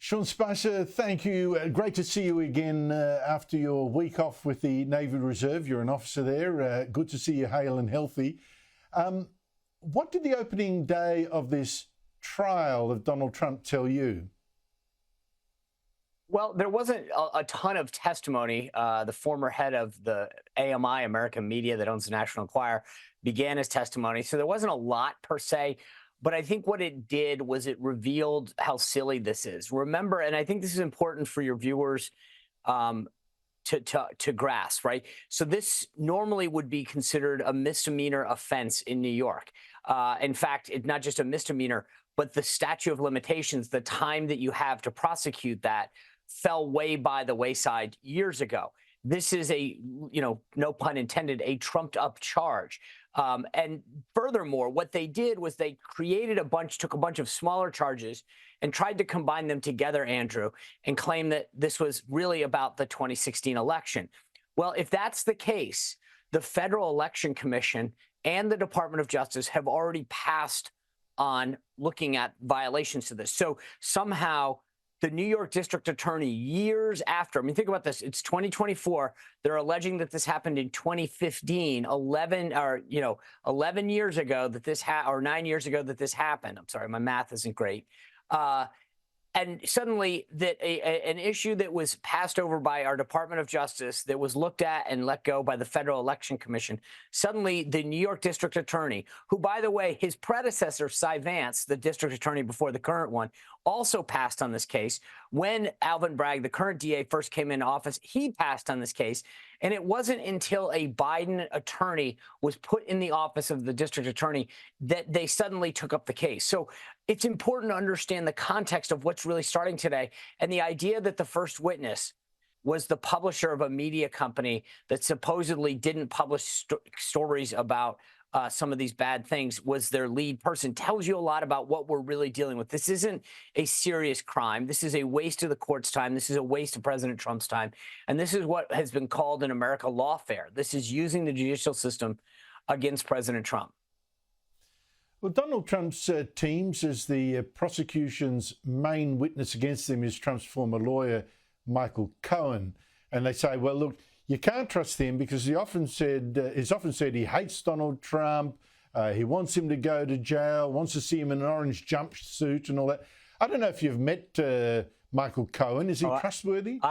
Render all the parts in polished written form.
Sean Spicer, thank you. Great to see you again after your week off with the Navy Reserve. You're an officer there. Good to see you hale and healthy. What did the opening day of this trial of Donald Trump tell you? Well, there wasn't a ton of testimony. The former head of the AMI, American Media, that owns the National Enquirer, began his testimony. So there wasn't a lot per se. But I think what it did was it revealed how silly this is. Remember, and I think this is important for your viewers to grasp, right? So this normally would be considered a misdemeanor offense in New York. In fact, it's not just a misdemeanor, but the statute of limitations, the time that you have to prosecute that, fell way by the wayside years ago. This is a, no pun intended, a trumped up charge. And furthermore, what they did was they took a bunch of smaller charges and tried to combine them together, Andrew, and claim that this was really about the 2016 election. Well, if that's the case, the Federal Election Commission and the Department of Justice have already passed on looking at violations to this. So somehow the New York District Attorney, years after, I mean, think about this. It's 2024. They're alleging that this happened in 2015, 11 years ago that this or 9 years ago that this happened. I'm sorry, my math isn't great. And suddenly that an issue that was passed over by our Department of Justice, that was looked at and let go by the Federal Election Commission, suddenly the New York District Attorney, who, by the way, his predecessor, Cy Vance, the district attorney before the current one, also passed on this case. When Alvin Bragg, the current DA, first came into office, he passed on this case. And it wasn't until a Biden attorney was put in the office of the district attorney that they suddenly took up the case. So it's important to understand the context of what's really starting today. And the idea that the first witness was the publisher of a media company that supposedly didn't publish stories about some of these bad things was their lead person tells you a lot about what we're really dealing with. This isn't a serious crime. This is a waste of the court's time. This is a waste of President Trump's time. And this is what has been called in America lawfare. This is using the judicial system against President Trump. Well, Donald Trump's team says the prosecution's main witness against him is Trump's former lawyer, Michael Cohen. And they say, well, look, you can't trust him because he's often said he hates Donald Trump. He wants him to go to jail, wants to see him in an orange jumpsuit and all that. I don't know if you've met Michael Cohen. Is he trustworthy?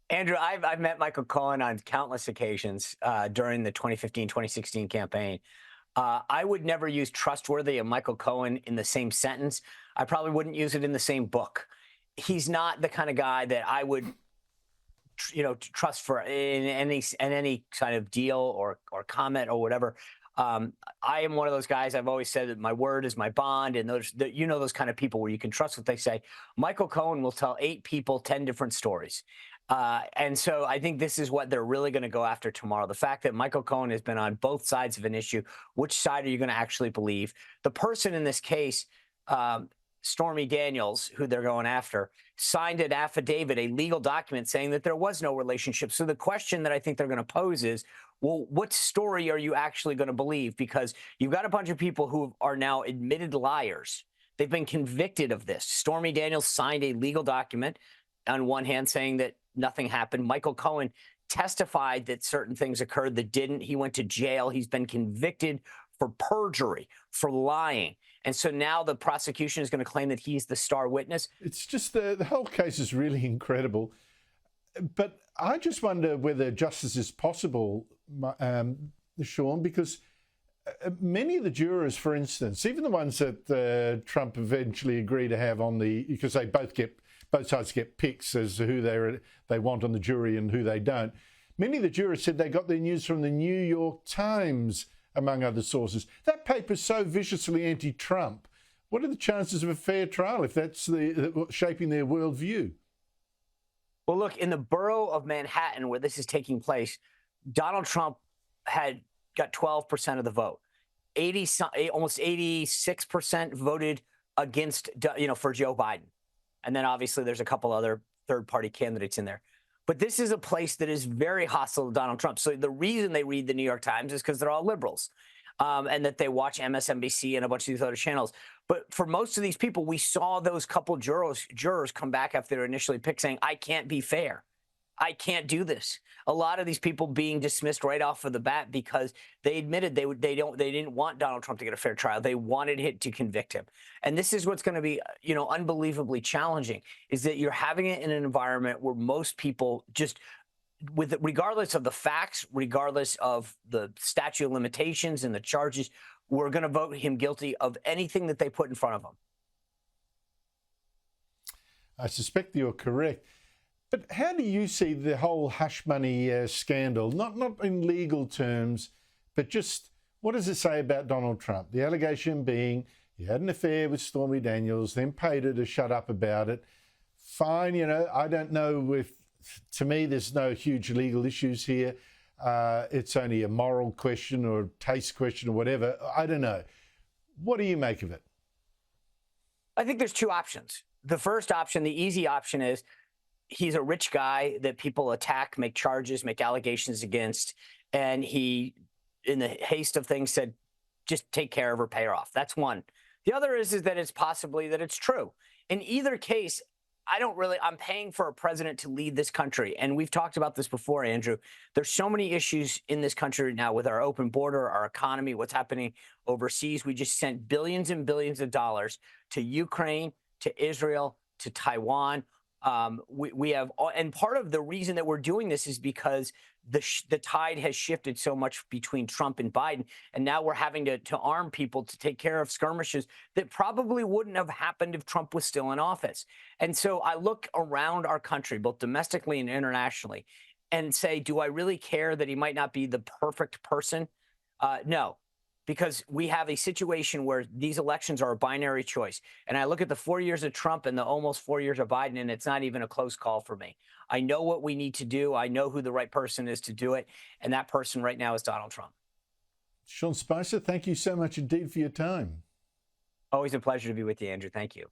Andrew, I've met Michael Cohen on countless occasions during the 2015-2016 campaign. I would never use trustworthy and Michael Cohen in the same sentence. I probably wouldn't use it in the same book. He's not the kind of guy that I would trust for in any kind of deal or comment or whatever. I am one of those guys. I've always said that my word is my bond, and those kind of people where you can trust what they say. Michael Cohen will tell 8 people 10 different stories. And so I think this is what they're really going to go after tomorrow. The fact that Michael Cohen has been on both sides of an issue. Which side are you going to actually believe? The person in this case, Stormy Daniels, who they're going after, signed an affidavit, a legal document saying that there was no relationship. So the question that I think they're going to pose is, well, what story are you actually going to believe? Because you've got a bunch of people who are now admitted liars. They've been convicted of this. Stormy Daniels signed a legal document on one hand saying that nothing happened. Michael Cohen testified that certain things occurred that didn't. He went to jail. He's been convicted for perjury, for lying. And so now the prosecution is going to claim that he's the star witness. It's just the whole case is really incredible. But I just wonder whether justice is possible, Sean, because many of the jurors, for instance, even the ones that Trump eventually agreed to have on because they both sides get picks as to who they want on the jury and who they don't. Many of the jurors said they got their news from the New York Times, among other sources. That paper's so viciously anti-Trump. What are the chances of a fair trial if that's shaping their worldview? Well, look, in the borough of Manhattan where this is taking place, Donald Trump got 12% of the vote. Almost 86% voted against, for Joe Biden. And then obviously there's a couple other third-party candidates in there. But this is a place that is very hostile to Donald Trump. So the reason they read the New York Times is because they're all liberals and that they watch MSNBC and a bunch of these other channels. But for most of these people, we saw those couple jurors come back after they were initially picked saying, I can't be fair. I can't do this. A lot of these people being dismissed right off of the bat because they admitted they didn't want Donald Trump to get a fair trial. They wanted it to convict him. And this is what's going to be, unbelievably challenging, is that you're having it in an environment where most people just, regardless of the facts, regardless of the statute of limitations and the charges, we're going to vote him guilty of anything that they put in front of him. I suspect you're correct. But how do you see the whole hush money scandal, not in legal terms, but just what does it say about Donald Trump? The allegation being he had an affair with Stormy Daniels, then paid her to shut up about it. Fine, I don't know if, to me, there's no huge legal issues here. It's only a moral question or a taste question or whatever. I don't know. What do you make of it? I think there's two options. The first option, the easy option, is he's a rich guy that people attack, make charges, make allegations against, and he, in the haste of things, said, just take care of her, pay her off. That's one. The other is that it's possibly that it's true. In either case, I'm paying for a president to lead this country. And we've talked about this before, Andrew. There's so many issues in this country now with our open border, our economy, what's happening overseas. We just sent billions and billions of dollars to Ukraine, to Israel, to Taiwan. We have, and part of the reason that we're doing this is because the tide has shifted so much between Trump and Biden, and now we're having to arm people to take care of skirmishes that probably wouldn't have happened if Trump was still in office. And so I look around our country, both domestically and internationally, and say, do I really care that he might not be the perfect person? No. Because we have a situation where these elections are a binary choice. And I look at the 4 years of Trump and the almost 4 years of Biden, and it's not even a close call for me. I know what we need to do. I know who the right person is to do it. And that person right now is Donald Trump. Sean Spicer, thank you so much indeed for your time. Always a pleasure to be with you, Andrew. Thank you.